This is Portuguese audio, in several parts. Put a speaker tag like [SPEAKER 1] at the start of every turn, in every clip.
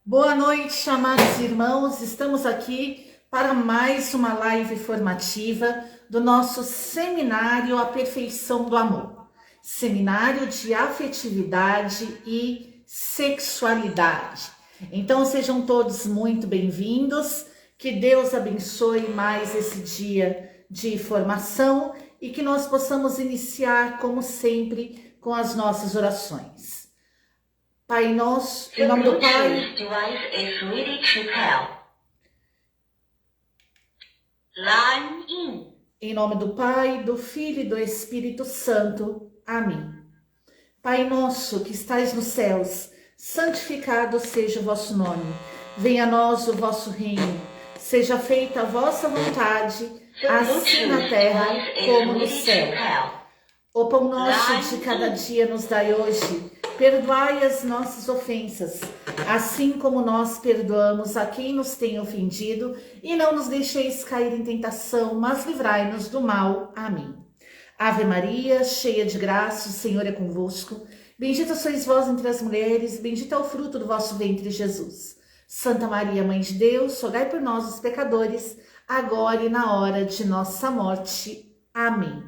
[SPEAKER 1] Boa noite, amados irmãos. Estamos aqui para mais uma live formativa do nosso Seminário Aperfeição do Amor. Seminário de Afetividade e Sexualidade. Então sejam todos muito bem-vindos. Que Deus abençoe mais esse dia de formação e que nós possamos iniciar, como sempre, com as nossas orações. Pai nosso, em nome do Pai, em nome do Pai, do Filho e do Espírito Santo. Amém. Pai nosso que estais nos céus, santificado seja o vosso nome. Venha a nós o vosso reino. Seja feita a vossa vontade, assim na terra como no céu. O pão nosso de cada dia nos dai hoje. Perdoai as nossas ofensas, assim como nós perdoamos a quem nos tem ofendido, e não nos deixeis cair em tentação, mas livrai-nos do mal. Amém. Ave Maria, cheia de graça, o Senhor é convosco. Bendita sois vós entre as mulheres, bendito é o fruto do vosso ventre, Jesus. Santa Maria, Mãe de Deus, rogai por nós, os pecadores, agora e na hora de nossa morte. Amém.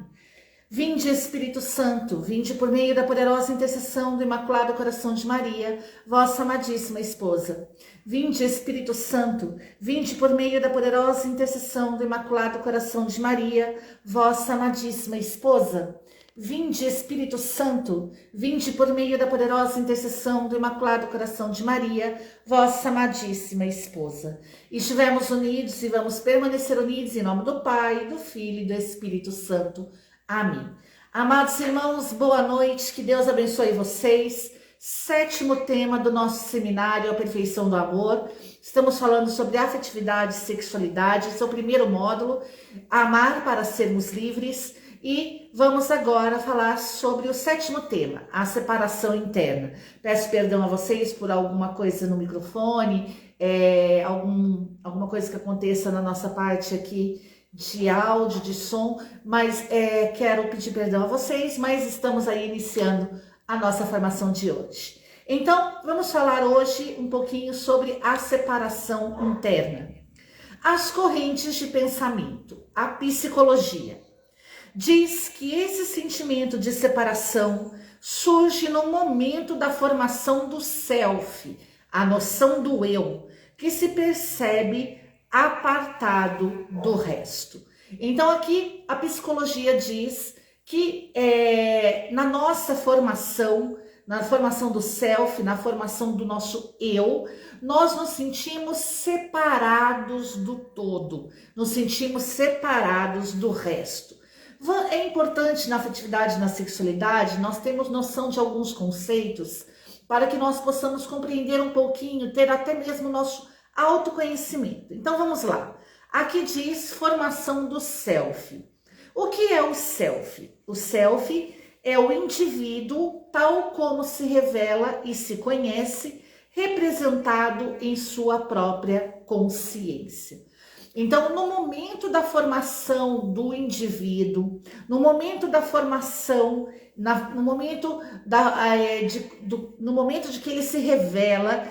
[SPEAKER 1] Vinde, Espírito Santo, vinde por meio da poderosa intercessão do Imaculado Coração de Maria, vossa amadíssima esposa. Vinde, Espírito Santo, vinde por meio da poderosa intercessão do Imaculado Coração de Maria, vossa amadíssima esposa. Vinde, Espírito Santo, vinde por meio da poderosa intercessão do Imaculado Coração de Maria, vossa amadíssima esposa. Estivemos unidos e vamos permanecer unidos em nome do Pai, do Filho e do Espírito Santo. Amém. Amados irmãos, boa noite, que Deus abençoe vocês. Sétimo tema do nosso seminário, a Perfeição do Amor. Estamos falando sobre afetividade e sexualidade, esse é o primeiro módulo, amar para sermos livres. E vamos agora falar sobre o sétimo tema, a separação interna. Peço perdão a vocês por alguma coisa no microfone, alguma coisa que aconteça na nossa parte aqui de áudio, de som, mas quero pedir perdão a vocês, mas estamos aí iniciando a nossa formação de hoje. Então, vamos falar hoje um pouquinho sobre a separação interna. As correntes de pensamento, a psicologia, diz que esse sentimento de separação surge no momento da formação do self, a noção do eu, que se percebe apartado do resto. Então aqui a psicologia diz que na nossa formação, na formação do self, na formação do nosso eu, nós nos sentimos separados do todo, nos sentimos separados do resto. É importante na afetividade e na sexualidade, nós temos noção de alguns conceitos para que nós possamos compreender um pouquinho, ter até mesmo o nosso autoconhecimento. Então vamos lá. Aqui diz formação do self. O que é o self? O self é o indivíduo tal como se revela e se conhece, representado em sua própria consciência. Então, no momento da formação do indivíduo, no momento da formação, no momento de que ele se revela,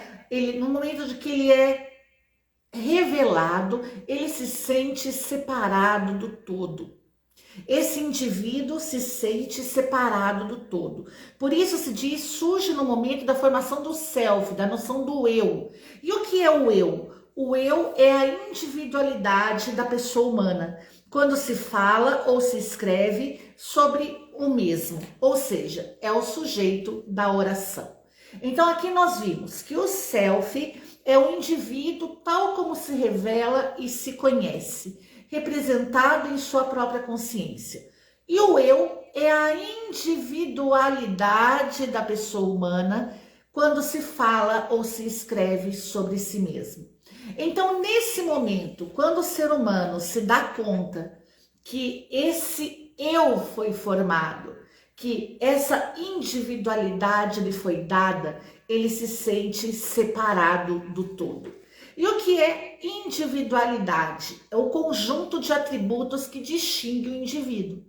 [SPEAKER 1] no momento de que ele é revelado, ele se sente separado do todo. Esse indivíduo se sente separado do todo. Por isso se diz, surge no momento da formação do self, da noção do eu. E o que é o eu? O eu é a individualidade da pessoa humana, quando se fala ou se escreve sobre o mesmo, ou seja, é o sujeito da oração. Então aqui nós vimos que o self é o indivíduo tal como se revela e se conhece, representado em sua própria consciência. E o eu é a individualidade da pessoa humana quando se fala ou se escreve sobre si mesmo. Então, nesse momento, quando o ser humano se dá conta que esse eu foi formado, que essa individualidade lhe foi dada, ele se sente separado do todo. E o que é individualidade? É o conjunto de atributos que distingue o indivíduo.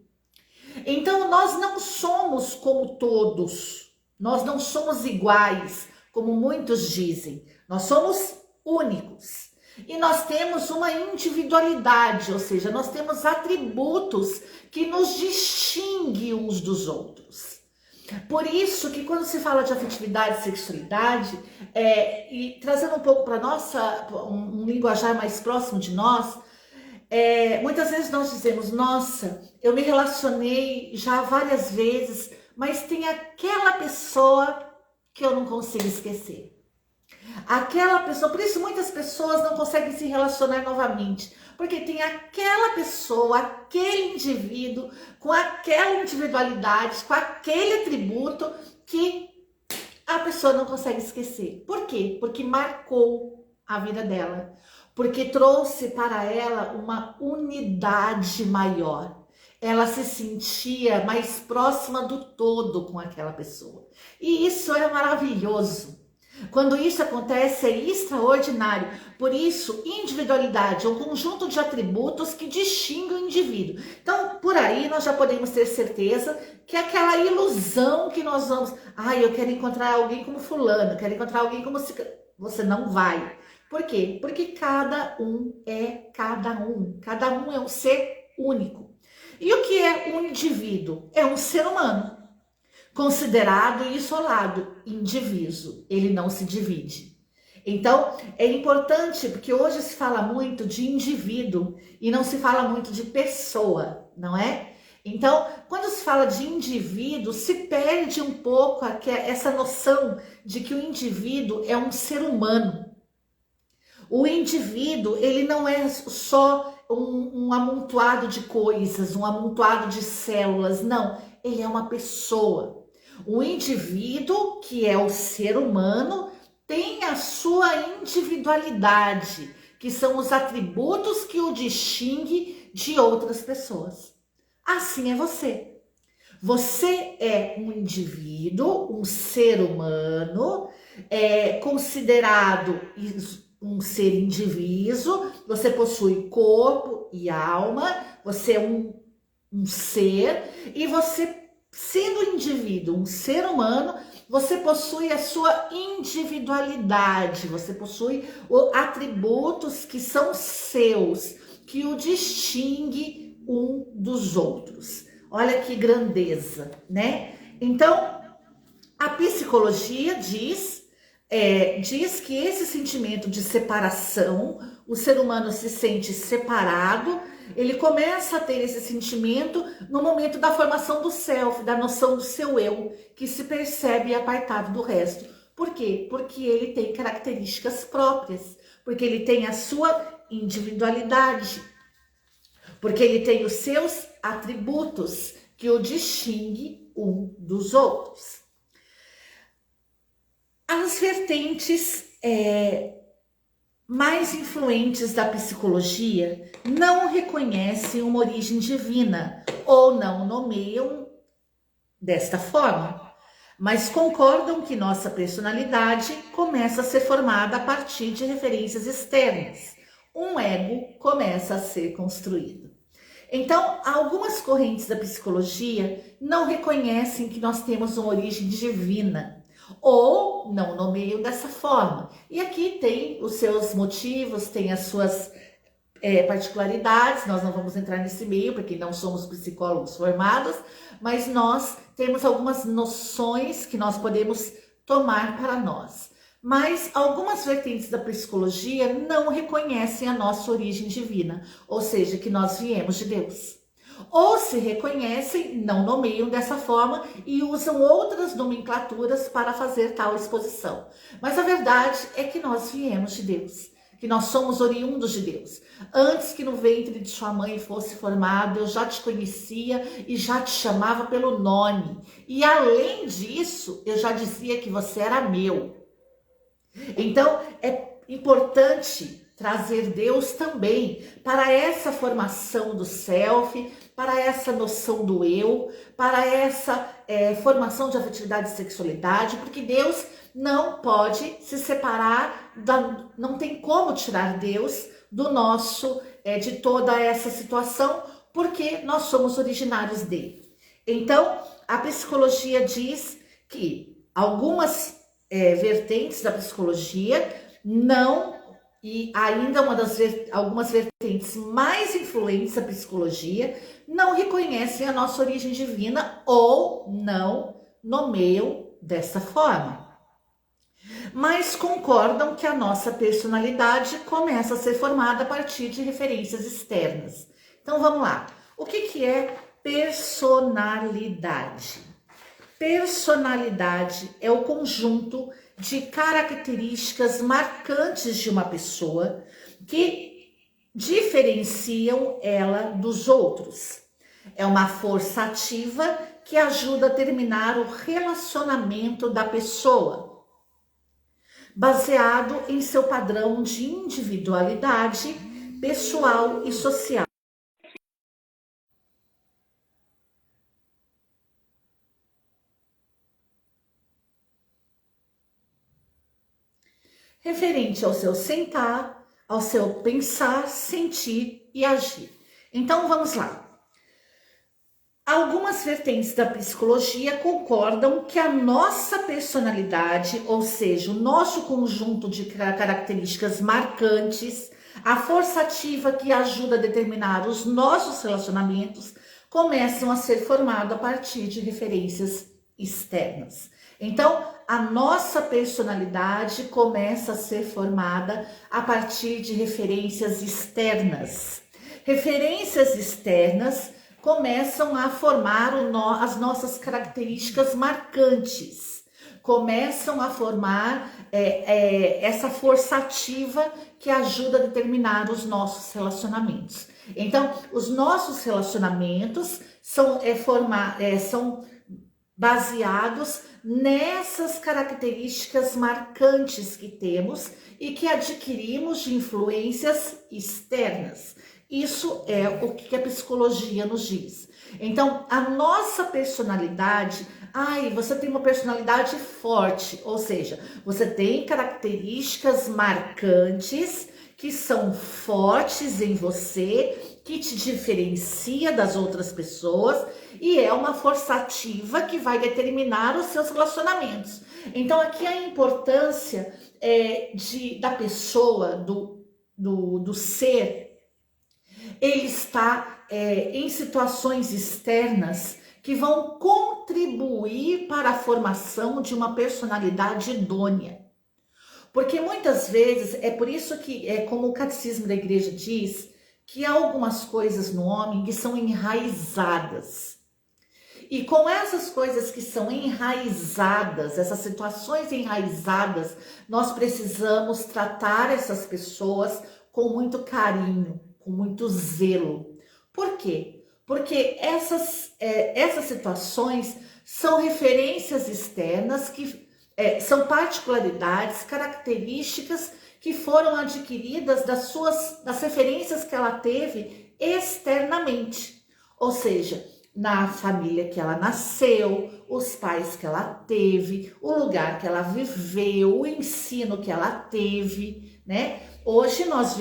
[SPEAKER 1] Então, nós não somos como todos, nós não somos iguais, como muitos dizem. Nós somos únicos. E nós temos uma individualidade, ou seja, nós temos atributos que nos distinguem uns dos outros. Por isso que quando se fala de afetividade e sexualidade, e trazendo um pouco para um linguajar mais próximo de nós, muitas vezes nós dizemos, nossa, eu me relacionei já várias vezes, mas tem aquela pessoa que eu não consigo esquecer. Aquela pessoa, por isso muitas pessoas não conseguem se relacionar novamente, porque tem aquela pessoa, aquele indivíduo, com aquela individualidade, com aquele atributo que a pessoa não consegue esquecer. Por quê? Porque marcou a vida dela, porque trouxe para ela uma unidade maior. Ela se sentia mais próxima do todo com aquela pessoa. E isso é maravilhoso. Quando isso acontece, é extraordinário. Por isso, individualidade é um conjunto de atributos que distingue o indivíduo. Então, por aí nós já podemos ter certeza que aquela ilusão que nós vamos... eu quero encontrar alguém como fulano, quero encontrar alguém como... Você não vai. Por quê? Porque cada um é cada um. Cada um é um ser único. E o que é um indivíduo? É um ser humano. Considerado e isolado, indiviso, ele não se divide. Então, é importante, porque hoje se fala muito de indivíduo e não se fala muito de pessoa, não é? Então, quando se fala de indivíduo, se perde um pouco essa noção de que o indivíduo é um ser humano. O indivíduo, ele não é só um amontoado de coisas, um amontoado de células, não. Ele é uma pessoa. O indivíduo, que é o ser humano, tem a sua individualidade, que são os atributos que o distinguem de outras pessoas. Assim é você. Você é um indivíduo, um ser humano, considerado um ser indiviso, você possui corpo e alma, você é um ser, e você, sendo indivíduo, um ser humano, você possui a sua individualidade, você possui atributos que são seus, que o distingue um dos outros. Olha que grandeza, né? Então, a psicologia diz que esse sentimento de separação, o ser humano se sente separado, ele começa a ter esse sentimento no momento da formação do self, da noção do seu eu, que se percebe apartado do resto. Por quê? Porque ele tem características próprias, porque ele tem a sua individualidade, porque ele tem os seus atributos que o distingue um dos outros. As vertentes mais influentes da psicologia não reconhecem uma origem divina ou não nomeiam desta forma, mas concordam que nossa personalidade começa a ser formada a partir de referências externas. Um ego começa a ser construído. Então, algumas correntes da psicologia não reconhecem que nós temos uma origem divina, ou não nomeiam dessa forma. E aqui tem os seus motivos, tem as suas particularidades, nós não vamos entrar nesse meio, porque não somos psicólogos formados, mas nós temos algumas noções que nós podemos tomar para nós. Mas algumas vertentes da psicologia não reconhecem a nossa origem divina, ou seja, que nós viemos de Deus. Ou se reconhecem, não nomeiam dessa forma e usam outras nomenclaturas para fazer tal exposição. Mas a verdade é que nós viemos de Deus, que nós somos oriundos de Deus. Antes que no ventre de sua mãe fosse formado, eu já te conhecia e já te chamava pelo nome. E além disso, eu já dizia que você era meu. Então, é importante trazer Deus também para essa formação do self, para essa noção do eu, para essa formação de afetividade e sexualidade, porque Deus não pode se separar, não tem como tirar Deus do nosso, de toda essa situação, porque nós somos originários dele. Então, a psicologia diz que algumas vertentes da psicologia não, e ainda algumas vertentes mais influentes da psicologia não reconhecem a nossa origem divina ou não nomeiam dessa forma, mas concordam que a nossa personalidade começa a ser formada a partir de referências externas. Então vamos lá. O que é personalidade? Personalidade é o conjunto de características marcantes de uma pessoa que diferenciam ela dos outros. É uma força ativa que ajuda a determinar o relacionamento da pessoa, baseado em seu padrão de individualidade pessoal e social. Referente ao seu sentar, ao seu pensar, sentir e agir. Então vamos lá. Algumas vertentes da psicologia concordam que a nossa personalidade, ou seja, o nosso conjunto de características marcantes, a força ativa que ajuda a determinar os nossos relacionamentos, começam a ser formado a partir de referências externas. Então, a nossa personalidade começa a ser formada a partir de referências externas. Referências externas começam a formar as nossas características marcantes, começam a formar essa força ativa que ajuda a determinar os nossos relacionamentos. Então, os nossos relacionamentos são baseados nessas características marcantes que temos e que adquirimos de influências externas. Isso é o que a psicologia nos diz. Então, a nossa personalidade, você tem uma personalidade forte, ou seja, você tem características marcantes que são fortes em você, que te diferencia das outras pessoas e é uma força ativa que vai determinar os seus relacionamentos. Então, aqui a importância da pessoa, do ser, ele está em situações externas que vão contribuir para a formação de uma personalidade idônea. Porque muitas vezes, é por isso que, como o catecismo da igreja diz, que há algumas coisas no homem que são enraizadas. E com essas coisas que são enraizadas, essas situações enraizadas, nós precisamos tratar essas pessoas com muito carinho, com muito zelo. Por quê? Porque essas situações são referências externas que são particularidades, características que foram adquiridas das referências que ela teve externamente. Ou seja, na família que ela nasceu, os pais que ela teve, o lugar que ela viveu, o ensino que ela teve, né? Hoje nós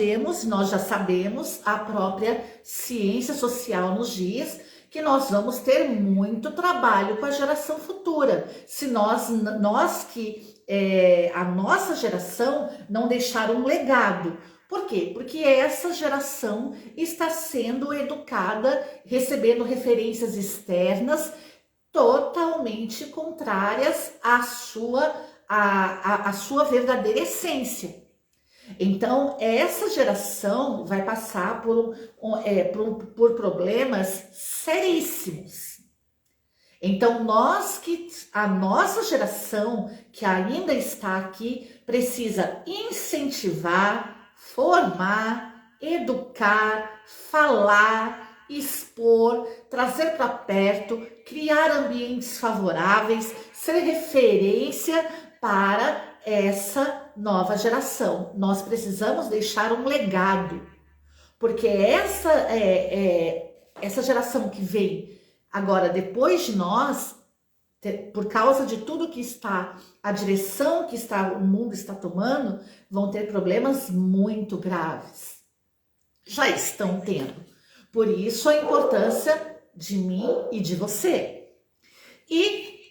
[SPEAKER 1] já sabemos, a própria ciência social nos diz que nós vamos ter muito trabalho com a geração futura. Se a nossa geração não deixar um legado. Por quê? Porque essa geração está sendo educada, recebendo referências externas totalmente contrárias à sua verdadeira essência. Então, essa geração vai passar por problemas seríssimos. Então, a nossa geração que ainda está aqui precisa incentivar, formar, educar, falar, expor, trazer para perto, criar ambientes favoráveis, ser referência para essa nova geração. Nós precisamos deixar um legado, porque essa geração que vem agora depois de nós, por causa de tudo que a direção que o mundo está tomando, vão ter problemas muito graves. Já estão tendo. Por isso a importância de mim e de você. E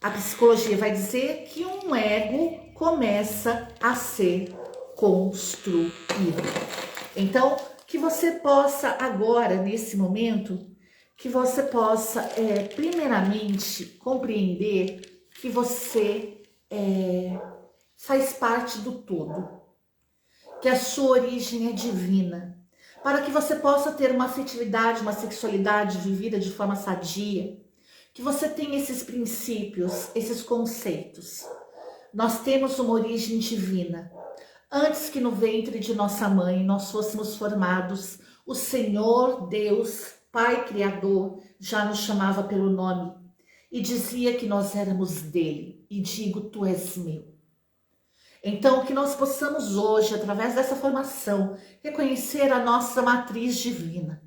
[SPEAKER 1] a psicologia vai dizer que um ego começa a ser construído. Então, que você possa agora, nesse momento, que você possa, primeiramente, compreender que você faz parte do todo, que a sua origem é divina, para que você possa ter uma afetividade, uma sexualidade vivida de forma sadia, que você tenha esses princípios, esses conceitos. Nós temos uma origem divina. Antes que no ventre de nossa mãe nós fôssemos formados, o Senhor Deus, Pai Criador, já nos chamava pelo nome e dizia que nós éramos dele. E digo, tu és meu. Então, que nós possamos hoje, através dessa formação, reconhecer a nossa matriz divina,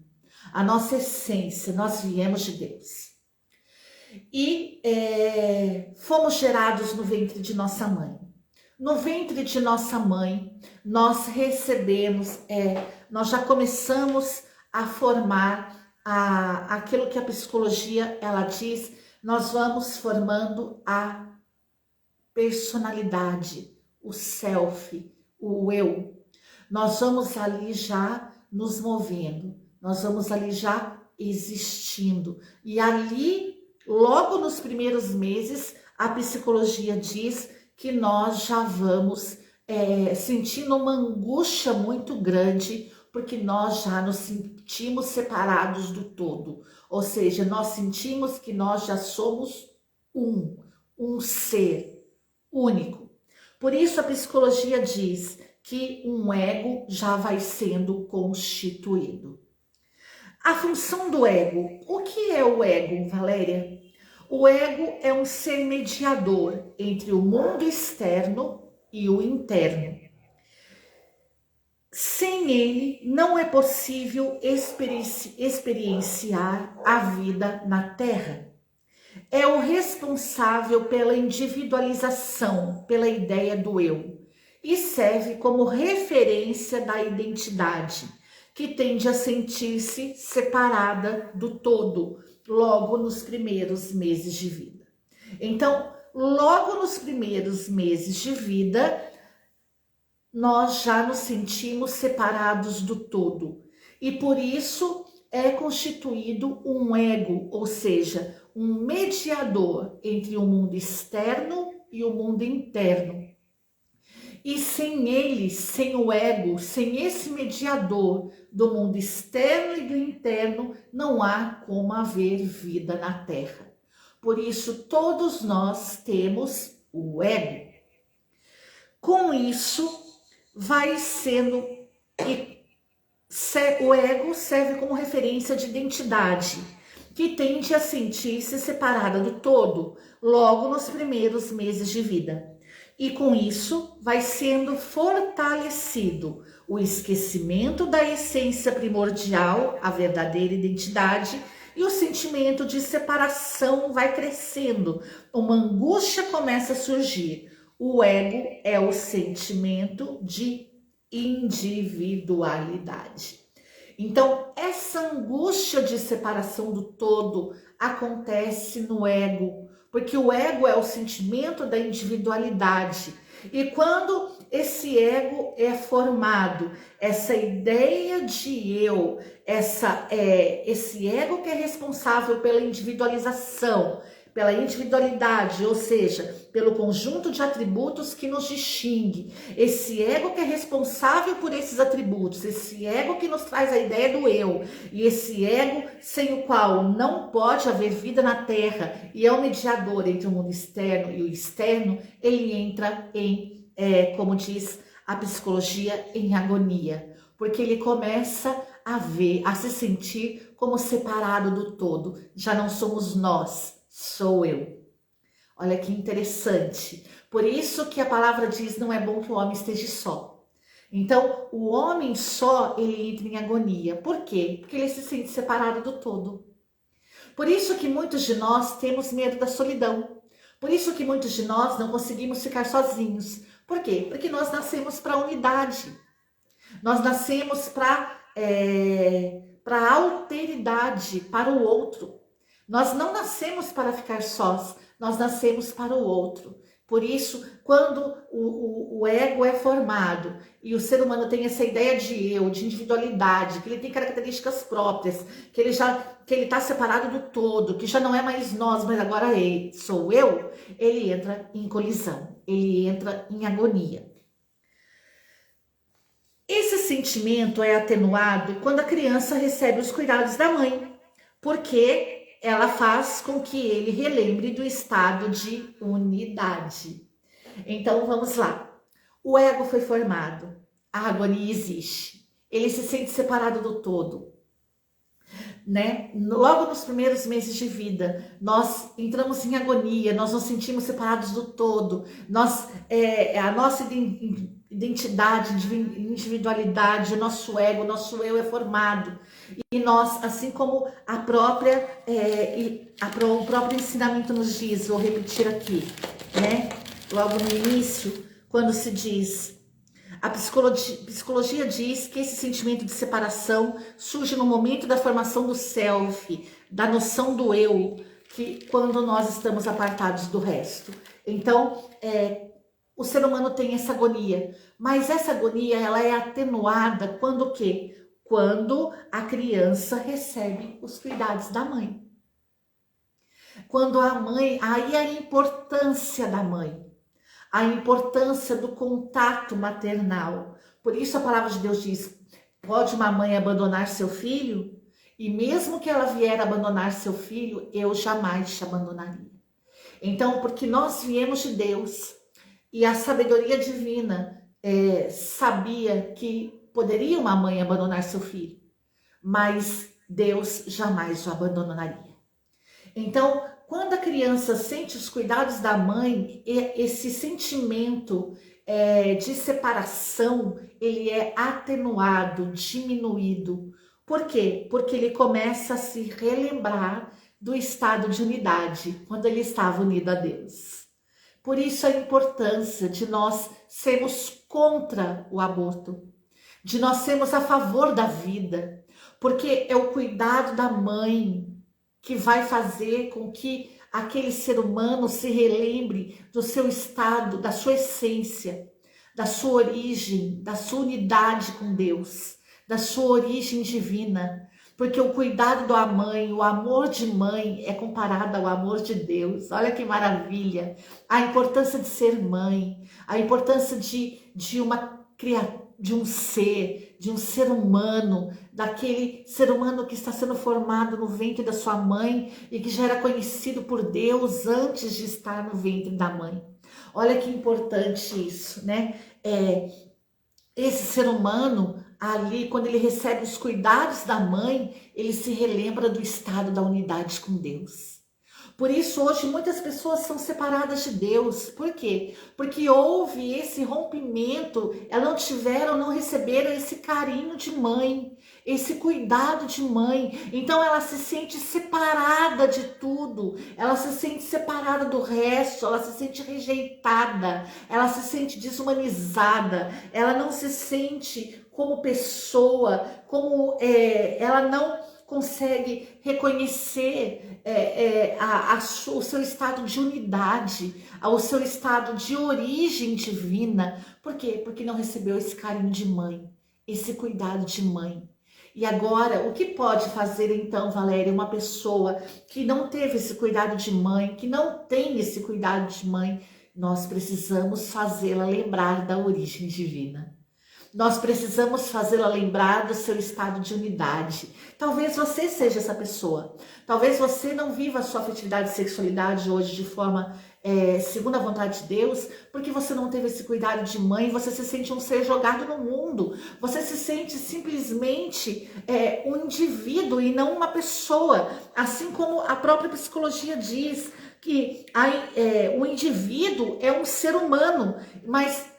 [SPEAKER 1] a nossa essência. Nós viemos de Deus. E fomos gerados no ventre de nossa mãe. No ventre de nossa mãe, nós recebemos, nós já começamos a formar aquilo que a psicologia, ela diz, nós vamos formando a personalidade, o self, o eu. Nós vamos ali já nos movendo, nós vamos ali já existindo. E ali, logo nos primeiros meses, a psicologia diz que nós já vamos sentindo uma angústia muito grande, porque nós já nos sentimos separados do todo. Ou seja, nós sentimos que nós já somos um ser único. Por isso a psicologia diz que um ego já vai sendo constituído. A função do ego. O que é o ego, Valéria? O ego é um ser mediador entre o mundo externo e o interno. Sem ele, não é possível experienciar a vida na Terra. É o responsável pela individualização, pela ideia do eu, e serve como referência da identidade, que tende a sentir-se separada do todo, logo nos primeiros meses de vida. Então, logo nos primeiros meses de vida, nós já nos sentimos separados do todo. E por isso é constituído um ego, ou seja, um mediador entre o mundo externo e o mundo interno. E sem ele, sem o ego, sem esse mediador do mundo externo e do interno, não há como haver vida na Terra. Por isso, todos nós temos o ego. Com isso, vai sendo... O ego serve como referência de identidade, que tende a sentir-se separada do todo, logo nos primeiros meses de vida. E com isso vai sendo fortalecido o esquecimento da essência primordial, a verdadeira identidade, e o sentimento de separação vai crescendo. Uma angústia começa a surgir. O ego é o sentimento de individualidade. Então, essa angústia de separação do todo acontece no ego, porque o ego é o sentimento da individualidade. E quando esse ego é formado, essa ideia de eu, esse ego que é responsável pela individualização, pela individualidade, ou seja, pelo conjunto de atributos que nos distingue, esse ego que é responsável por esses atributos, esse ego que nos traz a ideia do eu, e esse ego sem o qual não pode haver vida na Terra, e é o mediador entre o mundo externo e o externo, ele entra em, como diz a psicologia, em agonia, porque ele começa a se sentir como separado do todo. Já não somos nós, sou eu. Olha que interessante. Por isso que a palavra diz, não é bom que o homem esteja só. Então, o homem só, ele entra em agonia. Por quê? Porque ele se sente separado do todo. Por isso que muitos de nós temos medo da solidão. Por isso que muitos de nós não conseguimos ficar sozinhos. Por quê? Porque nós nascemos para a unidade. Nós nascemos para a alteridade, para o outro. Nós não nascemos para ficar sós, nós nascemos para o outro. Por isso, quando o ego é formado e o ser humano tem essa ideia de eu, de individualidade, que ele tem características próprias, que ele está separado do todo, que já não é mais nós, mas agora sou eu, ele entra em colisão, ele entra em agonia. Esse sentimento é atenuado quando a criança recebe os cuidados da mãe, porque ela faz com que ele relembre do estado de unidade. Então vamos lá. O ego foi formado, a agonia existe, ele se sente separado do todo, né? Logo nos primeiros meses de vida, nós entramos em agonia, nós nos sentimos separados do todo, a nossa identidade, individualidade, o nosso ego, o nosso eu é formado. E nós, assim como o próprio ensinamento nos diz, vou repetir aqui, né? Logo no início, quando se diz, a psicologia diz que esse sentimento de separação surge no momento da formação do self, da noção do eu, que quando nós estamos apartados do resto. Então, o ser humano tem essa agonia, mas essa agonia ela é atenuada quando o quê? Quando a criança recebe os cuidados da mãe. Quando a mãe, aí a importância da mãe, a importância do contato maternal. Por isso a palavra de Deus diz, pode uma mãe abandonar seu filho? E mesmo que ela vier abandonar seu filho, eu jamais te abandonaria. Então, porque nós viemos de Deus, e a sabedoria divina sabia que poderia uma mãe abandonar seu filho, mas Deus jamais o abandonaria. Então, quando a criança sente os cuidados da mãe, esse sentimento de separação, ele é atenuado, diminuído. Por quê? Porque ele começa a se relembrar do estado de unidade, quando ele estava unido a Deus. Por isso a importância de nós sermos contra o aborto, de nós sermos a favor da vida, porque é o cuidado da mãe que vai fazer com que aquele ser humano se relembre do seu estado, da sua essência, da sua origem, da sua unidade com Deus, da sua origem divina. Porque o cuidado da mãe, o amor de mãe é comparado ao amor de Deus. Olha que maravilha! A importância de ser mãe, a importância de um ser humano, daquele ser humano que está sendo formado no ventre da sua mãe e que já era conhecido por Deus antes de estar no ventre da mãe. Olha que importante isso, né? Esse ser humano ali, quando ele recebe os cuidados da mãe, ele se relembra do estado da unidade com Deus. Por isso hoje muitas pessoas são separadas de Deus. Por quê? Porque houve esse rompimento, elas não receberam esse carinho de mãe, esse cuidado de mãe. Então ela se sente separada de tudo, ela se sente separada do resto, ela se sente rejeitada, ela se sente desumanizada, ela não se sente como pessoa, ela não consegue reconhecer o seu estado de unidade, o seu estado de origem divina. Por quê? Porque não recebeu esse carinho de mãe, esse cuidado de mãe. E agora, o que pode fazer então, Valéria, uma pessoa que não teve esse cuidado de mãe, que não tem esse cuidado de mãe? Nós precisamos fazê-la lembrar da origem divina. Nós precisamos fazê-la lembrar do seu estado de unidade. Talvez você seja essa pessoa. Talvez você não viva a sua afetividade e sexualidade hoje de forma segundo a vontade de Deus, porque você não teve esse cuidado de mãe, você se sente um ser jogado no mundo. Você se sente simplesmente um indivíduo e não uma pessoa. Assim como a própria psicologia diz que o indivíduo é um ser humano, mas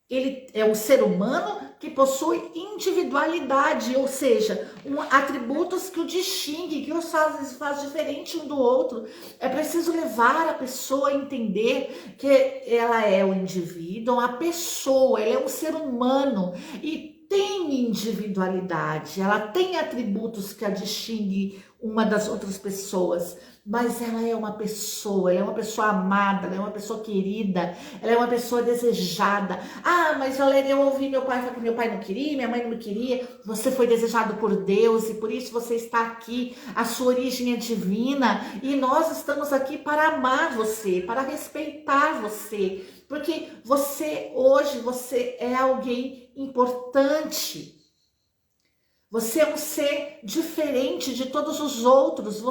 [SPEAKER 1] ele é um ser humano que possui individualidade, ou seja, atributos que o distinguem, que os faz diferente um do outro. É preciso levar a pessoa a entender que ela é um indivíduo, uma pessoa, ela é um ser humano. E tem individualidade, ela tem atributos que a distinguem uma das outras pessoas, mas ela é uma pessoa, ela é uma pessoa amada, ela é uma pessoa querida, ela é uma pessoa desejada. Ah, mas Valéria, eu ouvi meu pai falar que meu pai não queria, minha mãe não me queria. Você foi desejado por Deus e por isso você está aqui. A sua origem é divina e nós estamos aqui para amar você, para respeitar você, porque você hoje, você é alguém importante. Você é um ser diferente de todos os outros.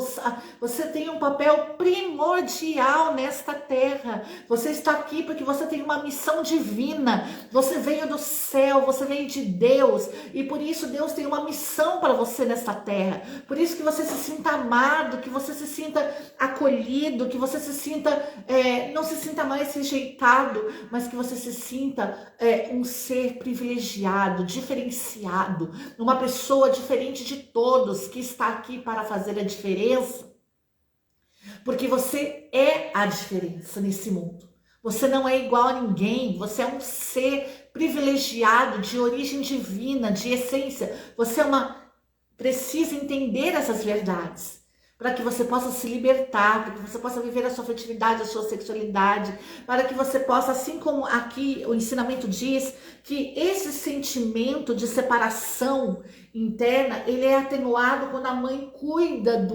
[SPEAKER 1] Você tem um papel primordial nesta terra. Você está aqui porque você tem uma missão divina. Você veio do céu, você veio de Deus. E por isso Deus tem uma missão para você nesta terra. Por isso que você se sinta amado, que você se sinta acolhido, que você se sinta, não se sinta mais rejeitado, mas que você se sinta um ser privilegiado, diferenciado, uma pessoa diferente de todos que está aqui para fazer a diferença, porque você é a diferença nesse mundo. Você não é igual a ninguém, você é um ser privilegiado, de origem divina, de essência. Você precisa entender essas verdades, para que você possa se libertar, para que você possa viver a sua afetividade, a sua sexualidade, para que você possa, assim como aqui o ensinamento diz, que esse sentimento de separação interna, ele é atenuado quando a mãe cuida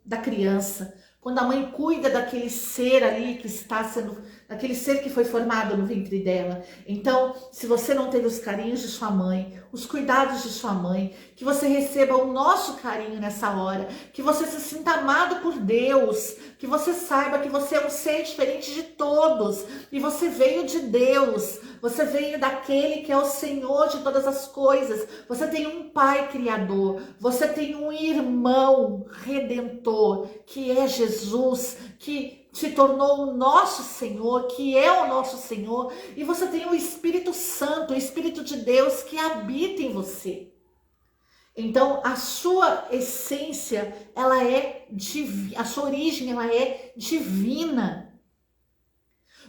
[SPEAKER 1] da criança, quando a mãe cuida daquele ser ali que está sendo, daquele ser que foi formado no ventre dela. Então, se você não teve os carinhos de sua mãe, os cuidados de sua mãe, que você receba o nosso carinho nessa hora, que você se sinta amado por Deus, que você saiba que você é um ser diferente de todos, e você veio de Deus, você veio daquele que é o Senhor de todas as coisas, você tem um Pai Criador, você tem um irmão Redentor, que é Jesus, que se tornou o nosso Senhor, que é o nosso Senhor, e você tem o Espírito Santo, o Espírito de Deus que habita em você. Então, a sua essência, ela é divina, a sua origem, ela é divina.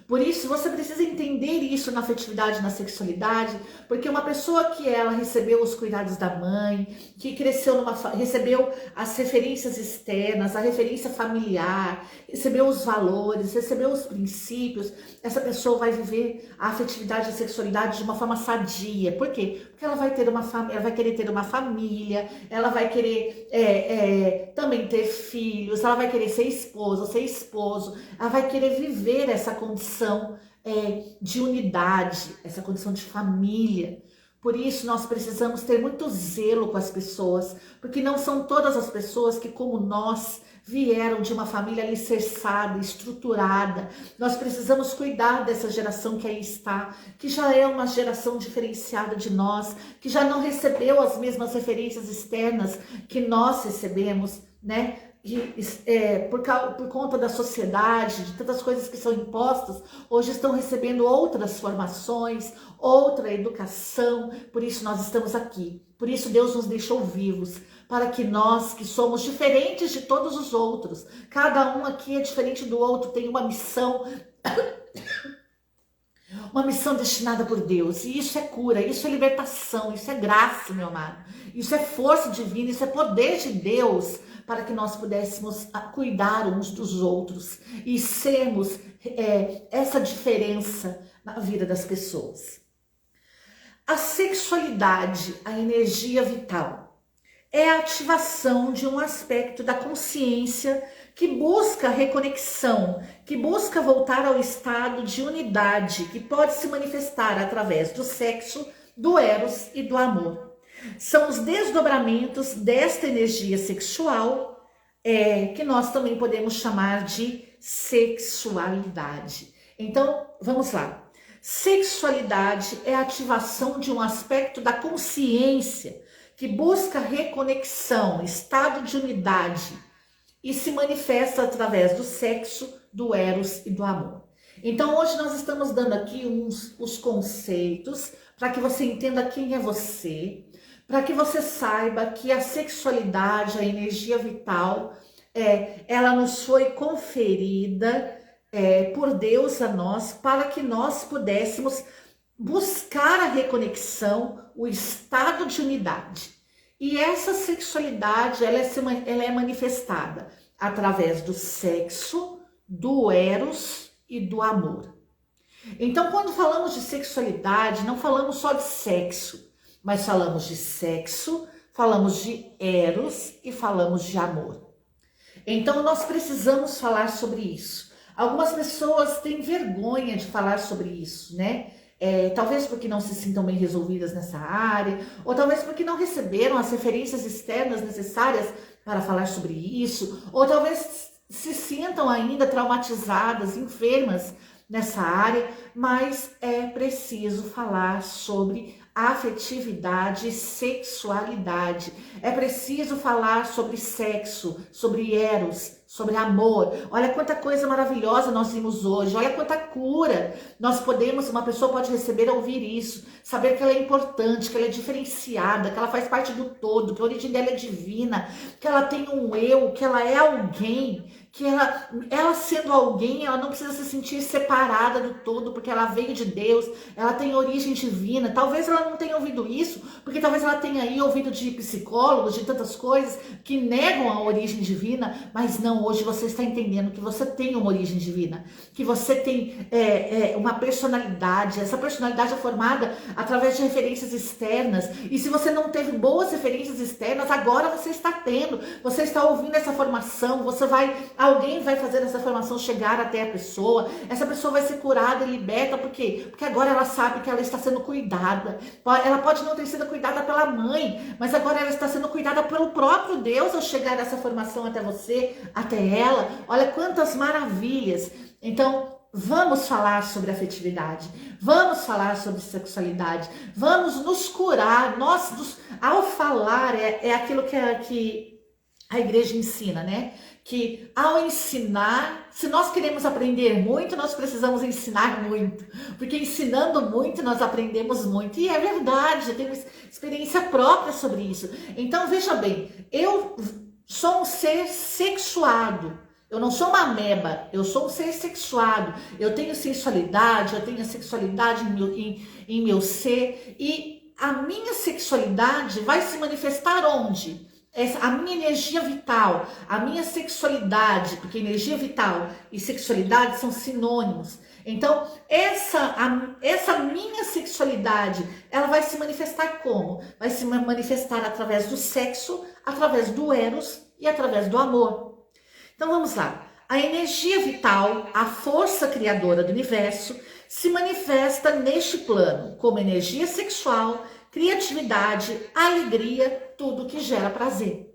[SPEAKER 1] Por isso, você precisa entender isso na afetividade, na sexualidade, porque uma pessoa que ela recebeu os cuidados da mãe, que cresceu recebeu as referências externas, a referência familiar, recebeu os valores, recebeu os princípios, essa pessoa vai viver a afetividade e a sexualidade de uma forma sadia. Por quê? Porque ela vai ter ela vai querer ter uma família, ela vai querer também ter filhos, ela vai querer ser esposa, ser esposo, ela vai querer viver essa condição de unidade, essa condição de família. Por isso nós precisamos ter muito zelo com as pessoas, porque não são todas as pessoas que, como nós, vieram de uma família alicerçada, estruturada. Nós precisamos cuidar dessa geração que aí está, que já é uma geração diferenciada de nós, que já não recebeu as mesmas referências externas que nós recebemos, né? Por conta da sociedade, de tantas coisas que são impostas, hoje estão recebendo outras formações, outra educação. Por isso nós estamos aqui, por isso Deus nos deixou vivos, para que nós, que somos diferentes de todos os outros, cada um aqui é diferente do outro, tem uma missão destinada por Deus, e isso é cura, isso é libertação, isso é graça, meu amado, isso é força divina, isso é poder de Deus, para que nós pudéssemos cuidar uns dos outros e sermos essa diferença na vida das pessoas. A sexualidade, a energia vital, é a ativação de um aspecto da consciência que busca reconexão, que busca voltar ao estado de unidade, que pode se manifestar através do sexo, do eros e do amor. São os desdobramentos desta energia sexual que nós também podemos chamar de sexualidade. Então, vamos lá. Sexualidade é a ativação de um aspecto da consciência que busca reconexão, estado de unidade, e se manifesta através do sexo, do eros e do amor. Então, hoje nós estamos dando aqui os conceitos para que você entenda quem é você, para que você saiba que a sexualidade, a energia vital, ela nos foi conferida por Deus a nós, para que nós pudéssemos buscar a reconexão, o estado de unidade. E essa sexualidade, ela é manifestada através do sexo, do eros e do amor. Então, quando falamos de sexualidade, não falamos só de sexo, mas falamos de sexo, falamos de eros e falamos de amor. Então, nós precisamos falar sobre isso. Algumas pessoas têm vergonha de falar sobre isso, né? Talvez porque não se sintam bem resolvidas nessa área, ou talvez porque não receberam as referências externas necessárias para falar sobre isso, ou talvez se sintam ainda traumatizadas, enfermas nessa área, mas é preciso falar sobre afetividade e sexualidade. É preciso falar sobre sexo, sobre eros, sobre amor. Olha quanta coisa maravilhosa nós vimos hoje, olha quanta cura nós podemos, uma pessoa pode receber ao ouvir isso, saber que ela é importante, que ela é diferenciada, que ela faz parte do todo, que a origem dela é divina, que ela tem um eu, que ela é alguém, que ela sendo alguém, ela não precisa se sentir separada do todo, porque ela veio de Deus, ela tem origem divina. Talvez ela não tenha ouvido isso, porque talvez ela tenha aí ouvido de psicólogos, de tantas coisas que negam a origem divina, mas não, hoje você está entendendo que você tem uma origem divina, que você tem uma personalidade. Essa personalidade é formada através de referências externas, e se você não teve boas referências externas, agora você está tendo, você está ouvindo essa formação, alguém vai fazer essa formação chegar até a pessoa, essa pessoa vai ser curada e liberta, por quê? Porque agora ela sabe que ela está sendo cuidada. Ela pode não ter sido cuidada pela mãe, mas agora ela está sendo cuidada pelo próprio Deus ao chegar essa formação até você, até ela. Olha quantas maravilhas. Então, vamos falar sobre afetividade, vamos falar sobre sexualidade, vamos nos curar. Ao falar, é aquilo que a igreja ensina, né? Que ao ensinar, se nós queremos aprender muito, nós precisamos ensinar muito, porque ensinando muito nós aprendemos muito, e é verdade, eu tenho experiência própria sobre isso. Então veja bem, eu sou um ser sexuado, eu não sou uma ameba, eu sou um ser sexuado, eu tenho sensualidade, eu tenho a sexualidade em meu ser, e a minha sexualidade vai se manifestar onde? A minha energia vital, a minha sexualidade, porque energia vital e sexualidade são sinônimos. Então, essa minha sexualidade, ela vai se manifestar como? Vai se manifestar através do sexo, através do eros e através do amor. Então, vamos lá. A energia vital, a força criadora do universo, se manifesta neste plano como energia sexual, criatividade, alegria, tudo que gera prazer.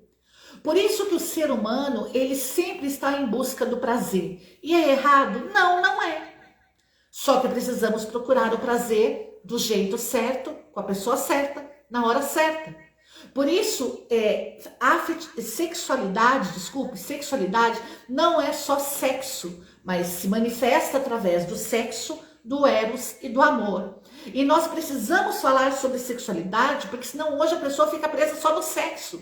[SPEAKER 1] Por isso que o ser humano, ele sempre está em busca do prazer. E é errado? Não, não é. Só que precisamos procurar o prazer do jeito certo, com a pessoa certa, na hora certa. Por isso, sexualidade não é só sexo, mas se manifesta através do sexo, do eros e do amor. E nós precisamos falar sobre sexualidade, porque senão hoje a pessoa fica presa só no sexo.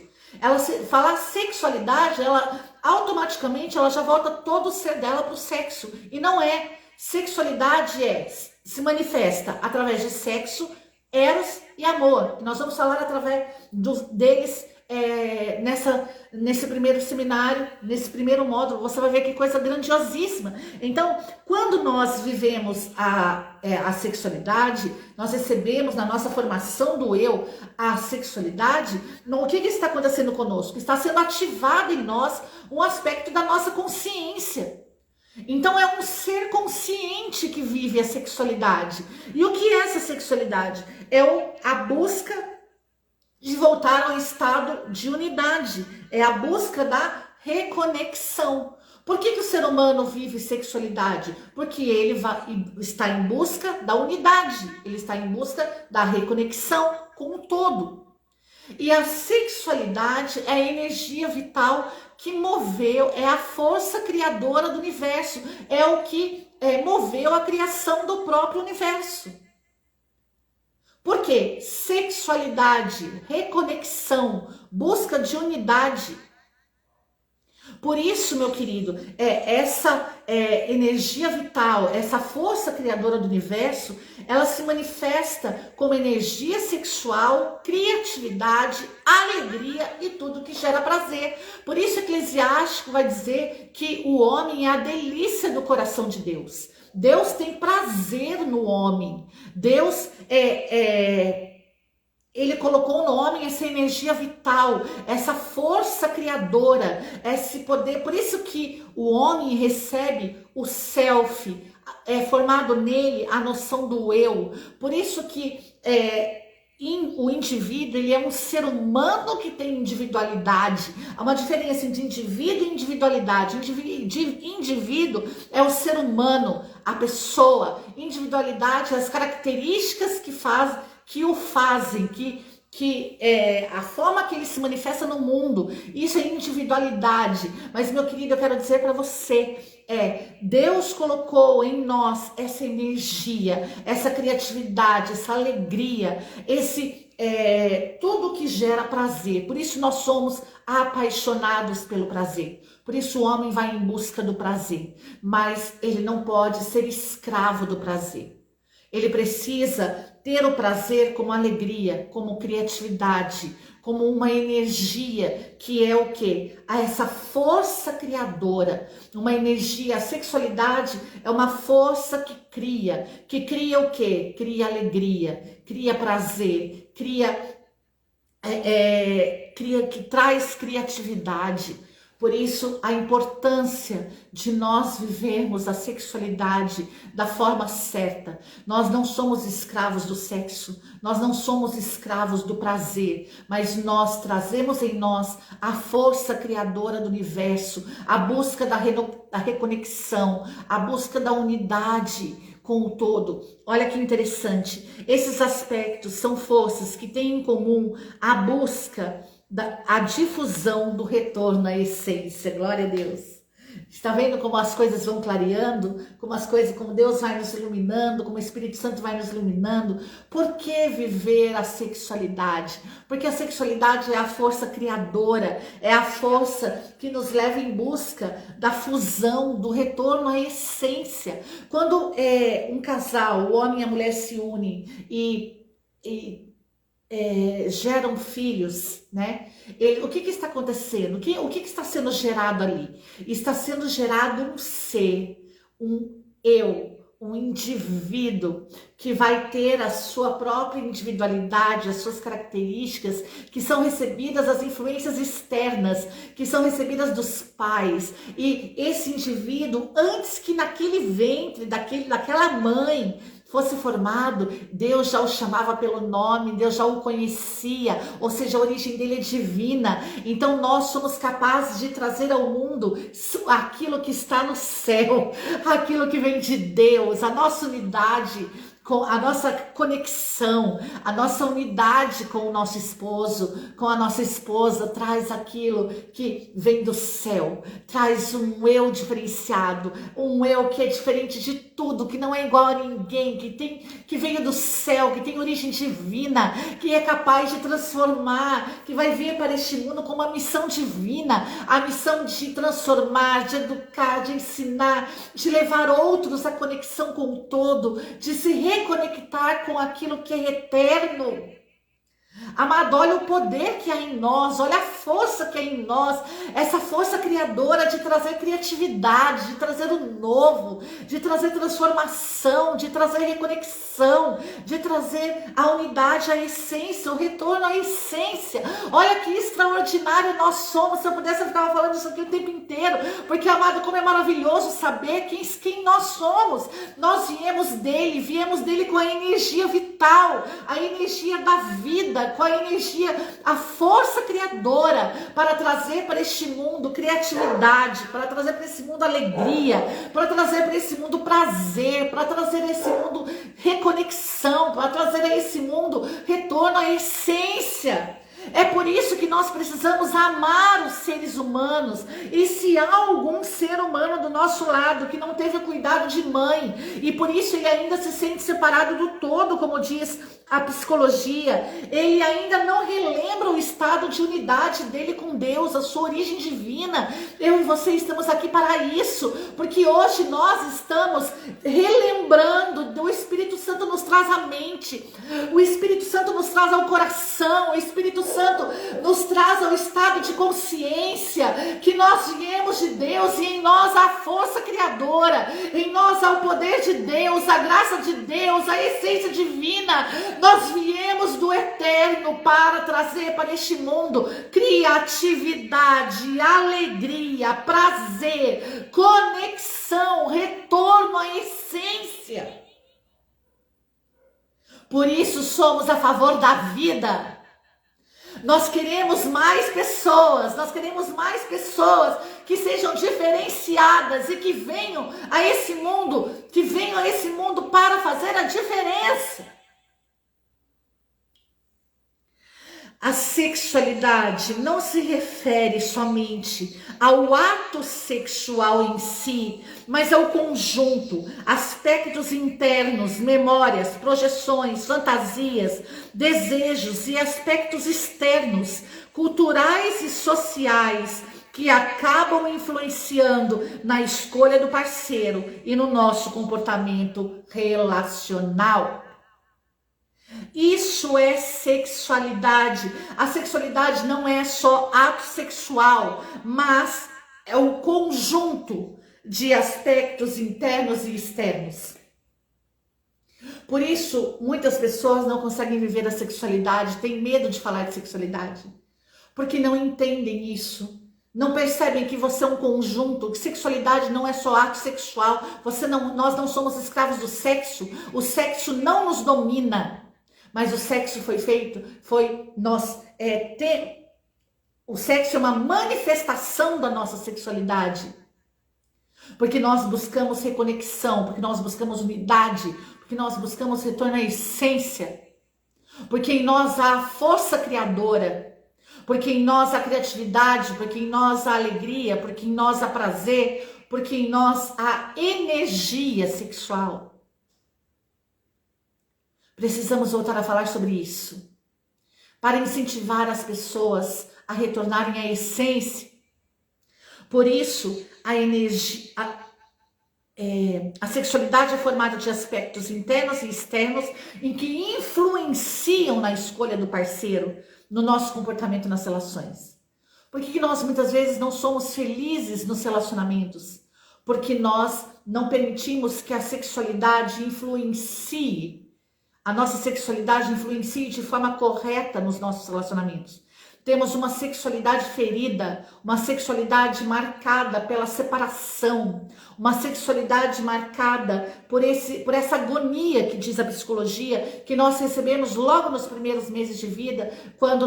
[SPEAKER 1] Falar sexualidade, ela automaticamente ela já volta todo o ser dela para o sexo. E não é. Sexualidade se manifesta através de sexo, eros e amor. Nós vamos falar através deles nesse primeiro seminário, nesse primeiro módulo. Você vai ver que coisa grandiosíssima. Então, quando nós vivemos a sexualidade, nós recebemos na nossa formação do eu a sexualidade, o que está acontecendo conosco? Está sendo ativado em nós um aspecto da nossa consciência. Então é um ser consciente que vive a sexualidade. E o que é essa sexualidade? É a busca de voltar ao estado de unidade. É a busca da reconexão. Por que o ser humano vive sexualidade? Porque ele está em busca da unidade. Ele está em busca da reconexão com o todo. E a sexualidade é a energia vital que moveu, é a força criadora do universo, é o que moveu a criação do próprio universo. Por quê? Sexualidade, reconexão, busca de unidade. Por isso, meu querido, essa energia vital, essa força criadora do universo, ela se manifesta como energia sexual, criatividade, alegria e tudo que gera prazer. Por isso, Eclesiástico vai dizer que o homem é a delícia do coração de Deus. Deus tem prazer no homem. Deus Ele colocou no homem essa energia vital, essa força criadora, esse poder. Por isso que o homem recebe o self, formado nele a noção do eu. Por isso que o indivíduo, ele é um ser humano que tem individualidade. Há uma diferença entre indivíduo e individualidade. Indivíduo é o ser humano, a pessoa. Individualidade é as características que o fazem, a forma que ele se manifesta no mundo. Isso é individualidade. Mas, meu querido, eu quero dizer para você, Deus colocou em nós essa energia, essa criatividade, essa alegria, tudo que gera prazer. Por isso nós somos apaixonados pelo prazer. Por isso o homem vai em busca do prazer, mas ele não pode ser escravo do prazer. Ele precisa ter o prazer como alegria, como criatividade, como uma energia que é o quê? Essa força criadora, uma energia. A sexualidade é uma força que cria o quê? Cria alegria, cria prazer, que traz criatividade. Por isso, a importância de nós vivermos a sexualidade da forma certa. Nós não somos escravos do sexo, nós não somos escravos do prazer, mas nós trazemos em nós a força criadora do universo, a busca da reconexão, a busca da unidade com o todo. Olha que interessante. Esses aspectos são forças que têm em comum a busca, a difusão do retorno à essência. Glória a Deus. Está vendo como as coisas vão clareando? Como Deus vai nos iluminando, como o Espírito Santo vai nos iluminando? Por que viver a sexualidade? Porque a sexualidade é a força criadora, é a força que nos leva em busca da fusão, do retorno à essência. Quando um casal, o homem e a mulher se unem e geram filhos, né? O que está acontecendo? O que está sendo gerado ali? Está sendo gerado um ser, um eu, um indivíduo que vai ter a sua própria individualidade, as suas características, que são recebidas das influências externas, que são recebidas dos pais. E esse indivíduo, antes que naquele ventre daquela mãe fosse formado, Deus já o chamava pelo nome, Deus já o conhecia, ou seja, a origem dele é divina. Então nós somos capazes de trazer ao mundo aquilo que está no céu, aquilo que vem de Deus, a nossa unidade, com a nossa conexão, a nossa unidade com o nosso esposo, com a nossa esposa, traz aquilo que vem do céu, traz um eu diferenciado, um eu que é diferente de tudo, que não é igual a ninguém, que veio do céu, que tem origem divina, que é capaz de transformar, que vai vir para este mundo com uma missão divina, a missão de transformar, de educar, de ensinar, de levar outros à conexão com o todo, de se reconectar com aquilo que é eterno. Amado, olha o poder que há em nós, olha a força que há em nós, essa força criadora de trazer criatividade, de trazer o novo, de trazer transformação, de trazer reconexão, de trazer a unidade, a essência, o retorno à essência. Olha que extraordinário nós somos. Se eu pudesse, eu ficava falando isso aqui o tempo inteiro, porque, amado, como é maravilhoso saber quem nós somos. Nós viemos dele com a energia vital, a energia da vida, com a energia, a força criadora para trazer para este mundo criatividade, para trazer para esse mundo alegria, para trazer para esse mundo prazer, para trazer a esse mundo reconexão, para trazer a esse mundo retorno à essência. É por isso que nós precisamos amar os seres humanos. E se há algum ser humano do nosso lado que não teve o cuidado de mãe, e por isso ele ainda se sente separado do todo, como diz a psicologia, ele ainda não relembra o estado de unidade dele com Deus, a sua origem divina. Eu e você estamos aqui para isso, porque hoje nós estamos relembrando, o Espírito Santo nos traz à mente, o Espírito Santo nos traz ao coração, o Espírito Santo nos traz ao estado de consciência que nós viemos de Deus e em nós há a força criadora, em nós há o poder de Deus, a graça de Deus, a essência divina. Nós viemos do eterno para trazer para este mundo criatividade, alegria, prazer, conexão, retorno à essência. Por isso somos a favor da vida. Nós queremos mais pessoas que sejam diferenciadas e que venham a esse mundo, para fazer a diferença. A sexualidade não se refere somente ao ato sexual em si, mas ao conjunto, aspectos internos, memórias, projeções, fantasias, desejos e aspectos externos, culturais e sociais, que acabam influenciando na escolha do parceiro e no nosso comportamento relacional. Isso é sexualidade. A sexualidade não é só ato sexual, mas é o conjunto de aspectos internos e externos. Por isso, muitas pessoas não conseguem viver a sexualidade, têm medo de falar de sexualidade, porque não entendem isso. Não percebem que você é um conjunto, que sexualidade não é só ato sexual. Nós não somos escravos do sexo. O sexo não nos domina. Mas o sexo o sexo é uma manifestação da nossa sexualidade. Porque nós buscamos reconexão, porque nós buscamos unidade, porque nós buscamos retorno à essência. Porque em nós há a força criadora, porque em nós há criatividade, porque em nós há alegria, porque em nós há prazer, porque em nós há energia sexual. Precisamos voltar a falar sobre isso, para incentivar as pessoas a retornarem à essência. Por isso, a sexualidade é formada de aspectos internos e externos em que influenciam na escolha do parceiro, no nosso comportamento nas relações. Por que nós muitas vezes não somos felizes nos relacionamentos? Porque nós não permitimos que a sexualidade influencie. A nossa sexualidade influencia de forma correta nos nossos relacionamentos. Temos uma sexualidade ferida, uma sexualidade marcada pela separação, uma sexualidade marcada por essa agonia que diz a psicologia, que nós recebemos logo nos primeiros meses de vida, quando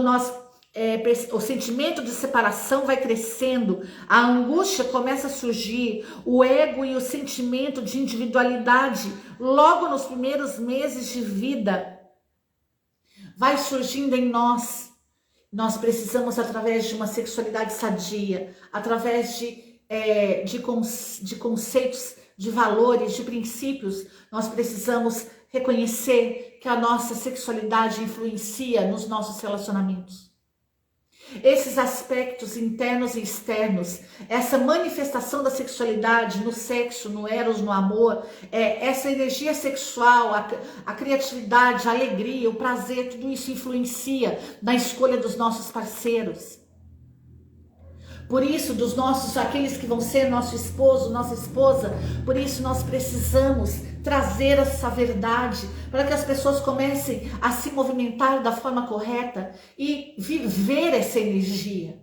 [SPEAKER 1] o sentimento de separação vai crescendo, a angústia começa a surgir, o ego e o sentimento de individualidade, logo nos primeiros meses de vida, vai surgindo em nós. Nós precisamos, através de uma sexualidade sadia, através de conceitos, de valores, de princípios, nós precisamos reconhecer que a nossa sexualidade influencia nos nossos relacionamentos. Esses aspectos internos e externos, essa manifestação da sexualidade no sexo, no eros, no amor, essa energia sexual, a criatividade, a alegria, o prazer, tudo isso influencia na escolha dos nossos parceiros. Por isso, aqueles que vão ser nosso esposo, nossa esposa, por isso nós precisamos trazer essa verdade para que as pessoas comecem a se movimentar da forma correta e viver essa energia.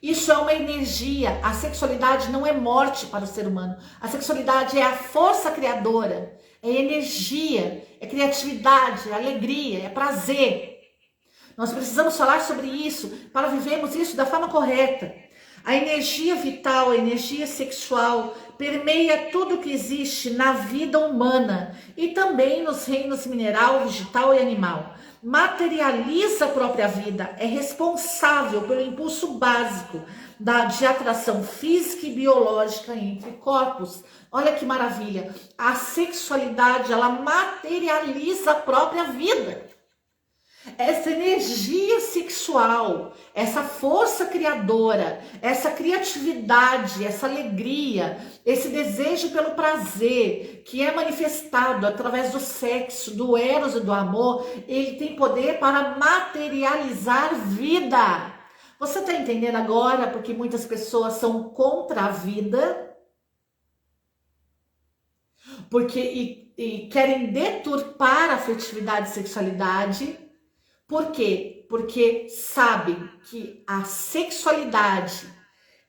[SPEAKER 1] Isso é uma energia. A sexualidade não é morte para o ser humano. A sexualidade é a força criadora, é energia, é criatividade, é alegria, é prazer. Nós precisamos falar sobre isso para vivermos isso da forma correta. A energia vital, a energia sexual permeia tudo que existe na vida humana e também nos reinos mineral, vegetal e animal. materializa a própria vida, é responsável pelo impulso básico de atração física e biológica entre corpos. Olha que maravilha! A sexualidade, ela materializa a própria vida. Essa energia sexual, essa força criadora, essa criatividade, essa alegria, esse desejo pelo prazer que é manifestado através do sexo, do eros e do amor, ele tem poder para materializar vida. Você está entendendo agora porque muitas pessoas são contra a vida? E querem deturpar a afetividade e sexualidade. Por quê? Porque sabem que a sexualidade,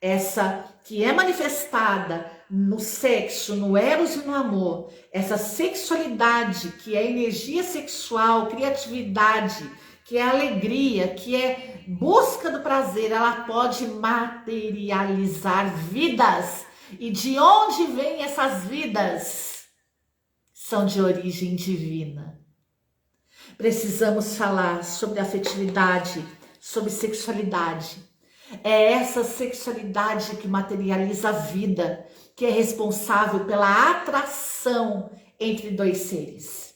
[SPEAKER 1] essa que é manifestada no sexo, no eros e no amor, essa sexualidade que é energia sexual, criatividade, que é alegria, que é busca do prazer, ela pode materializar vidas. E de onde vêm essas vidas? São de origem divina. Precisamos falar sobre afetividade, sobre sexualidade. É essa sexualidade que materializa a vida, que é responsável pela atração entre dois seres.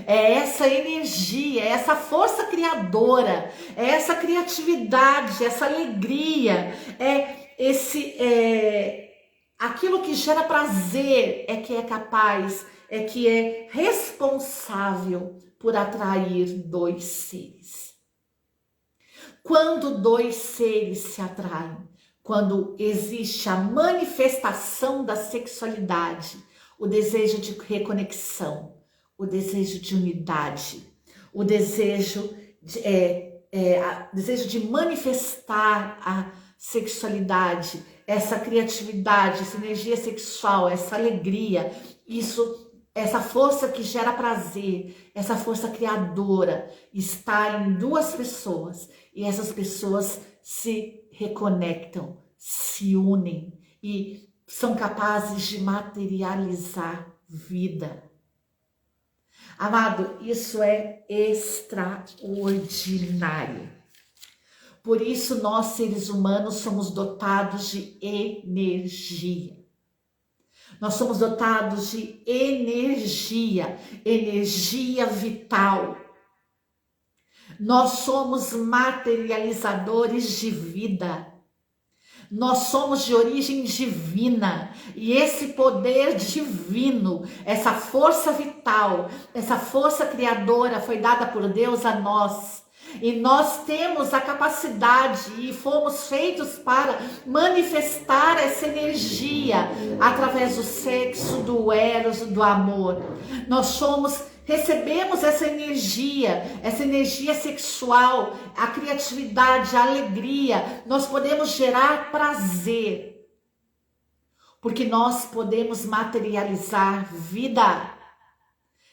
[SPEAKER 1] É essa energia, é essa força criadora, é essa criatividade, essa alegria, aquilo que gera prazer, é que é capaz, é que é responsável por atrair dois seres. Quando dois seres se atraem, quando existe a manifestação da sexualidade, o desejo de reconexão, o desejo de unidade, o desejo de manifestar a sexualidade, essa criatividade, essa energia sexual, essa alegria, essa força que gera prazer, essa força criadora está em duas pessoas e essas pessoas se reconectam, se unem e são capazes de materializar vida. Amado, isso é extraordinário. Por isso nós, seres humanos, somos dotados de energia. Nós somos dotados de energia, energia vital. Nós somos materializadores de vida. Nós somos de origem divina e esse poder divino, essa força vital, essa força criadora foi dada por Deus a nós. E nós temos a capacidade e fomos feitos para manifestar essa energia através do sexo, do eros, do amor. Recebemos essa energia sexual, a criatividade, a alegria. Nós podemos gerar prazer, porque nós podemos materializar vida,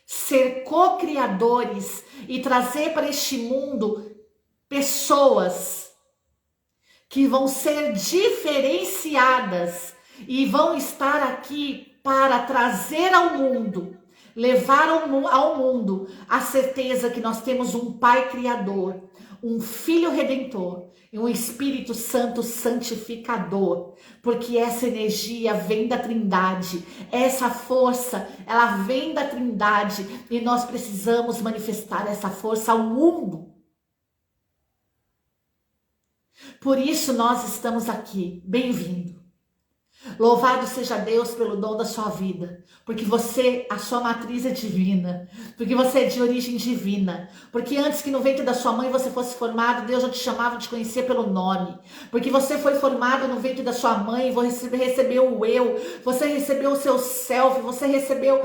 [SPEAKER 1] ser co-criadores e trazer para este mundo pessoas que vão ser diferenciadas e vão estar aqui para trazer ao mundo, levar ao mundo a certeza que nós temos um Pai Criador, um Filho Redentor e um Espírito Santo Santificador, porque essa energia vem da Trindade, essa força, ela vem da Trindade e nós precisamos manifestar essa força ao mundo. Por isso nós estamos aqui, bem-vindo. Louvado seja Deus pelo dom da sua vida, porque a sua matriz é divina, porque você é de origem divina, porque antes que no ventre da sua mãe você fosse formado, Deus já te chamava de conhecer pelo nome, porque você foi formado no ventre da sua mãe, você recebeu o eu, você recebeu o seu self, você recebeu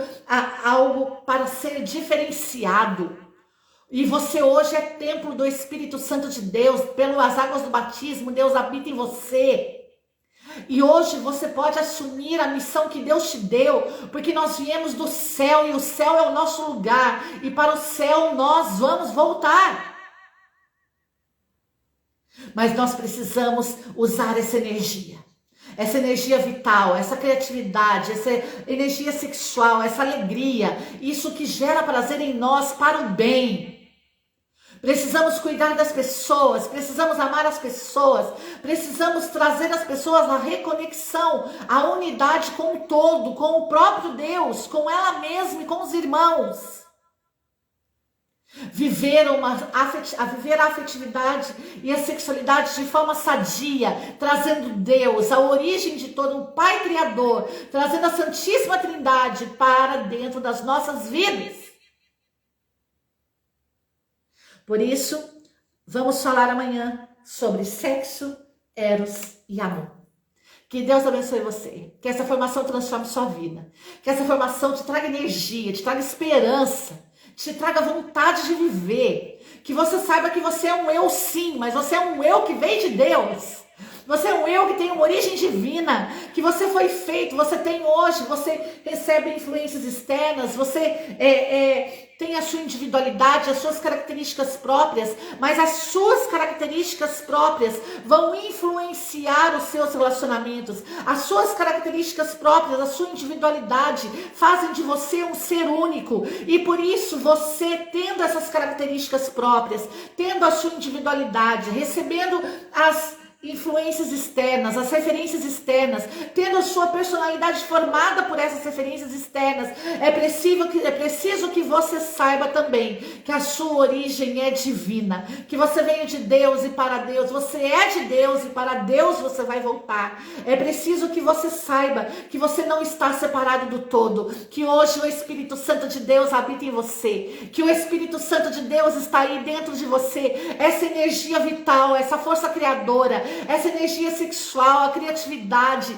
[SPEAKER 1] algo para ser diferenciado. E você hoje é templo do Espírito Santo de Deus, pelas águas do batismo, Deus habita em você. E hoje você pode assumir a missão que Deus te deu, porque nós viemos do céu e o céu é o nosso lugar, e para o céu nós vamos voltar. Mas nós precisamos usar essa energia essa energia vital, essa criatividade, essa energia sexual, essa alegria, isso que gera prazer em nós para o bem. Precisamos cuidar das pessoas, precisamos amar as pessoas, precisamos trazer as pessoas à reconexão, à unidade com o todo, com o próprio Deus, com ela mesma e com os irmãos. Viver a afetividade e a sexualidade de forma sadia, trazendo Deus, a origem de todo, o Pai Criador, trazendo a Santíssima Trindade para dentro das nossas vidas. Por isso, vamos falar amanhã sobre sexo, eros e amor. Que Deus abençoe você, que essa formação transforme sua vida, que essa formação te traga energia, te traga esperança, te traga vontade de viver, que você saiba que você é um eu sim, mas você é um eu que vem de Deus. Você é um eu que tem uma origem divina, que você foi feito, você tem hoje, você recebe influências externas, você tem a sua individualidade, as suas características próprias, mas as suas características próprias vão influenciar os seus relacionamentos. As suas características próprias, a sua individualidade fazem de você um ser único, e por isso você, tendo essas características próprias, tendo a sua individualidade, recebendo as influências externas, as referências externas, tendo a sua personalidade formada por essas referências externas, é preciso que você saiba também que a sua origem é divina, que você veio de Deus e para Deus, você é de Deus e para Deus você vai voltar. É preciso que você saiba que você não está separado do todo, que hoje o Espírito Santo de Deus habita em você, que o Espírito Santo de Deus está aí dentro de você, essa energia vital, essa força criadora, essa energia sexual, a criatividade,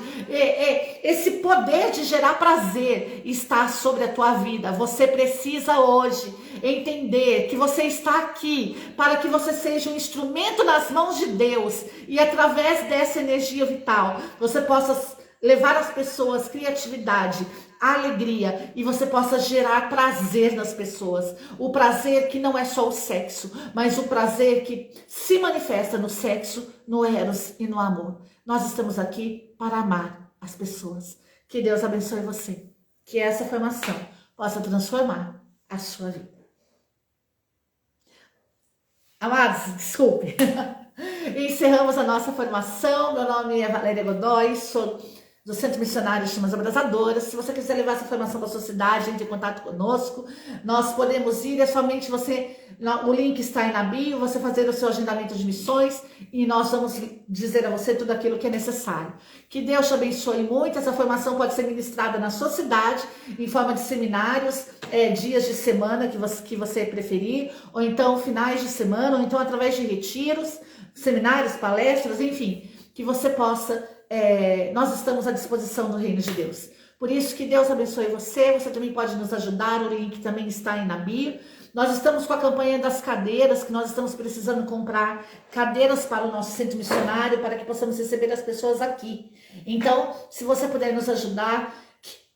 [SPEAKER 1] esse poder de gerar prazer está sobre a tua vida. Você precisa hoje entender que você está aqui para que você seja um instrumento nas mãos de Deus, e através dessa energia vital você possa levar às pessoas criatividade, alegria, e você possa gerar prazer nas pessoas. O prazer que não é só o sexo, mas o prazer que se manifesta no sexo, no eros e no amor. Nós estamos aqui para amar as pessoas. Que Deus abençoe você. Que essa formação possa transformar a sua vida. Amados, desculpe. Encerramos a nossa formação. Meu nome é Valéria Godoy, sou do Centro Missionário Chamas Abrasadoras. Se você quiser levar essa formação para a sua cidade, entre em contato conosco. Nós podemos ir, é somente você, o link está aí na bio, você fazer o seu agendamento de missões e nós vamos dizer a você tudo aquilo que é necessário. Que Deus te abençoe muito. Essa formação pode ser ministrada na sua cidade, em forma de seminários, dias de semana que você preferir, ou então finais de semana, ou então através de retiros, seminários, palestras, enfim, que você possa... nós estamos à disposição do Reino de Deus. Por isso, que Deus abençoe você. Você também pode nos ajudar, o link também está aí na bio. Nós estamos com a campanha das cadeiras, que nós estamos precisando comprar cadeiras para o nosso centro missionário, para que possamos receber as pessoas aqui. Então, se você puder nos ajudar,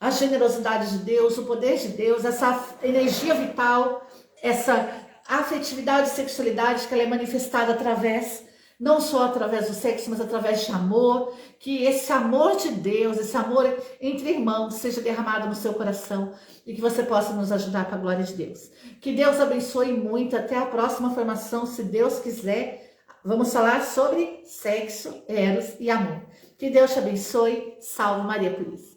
[SPEAKER 1] a generosidade de Deus, o poder de Deus, essa energia vital, essa afetividade e sexualidade que ela é manifestada através, não só através do sexo, mas através de amor, que esse amor de Deus, esse amor entre irmãos seja derramado no seu coração e que você possa nos ajudar para a glória de Deus. Que Deus abençoe muito. Até a próxima formação, se Deus quiser. Vamos falar sobre sexo, eros e amor. Que Deus te abençoe. Salve Maria por isso.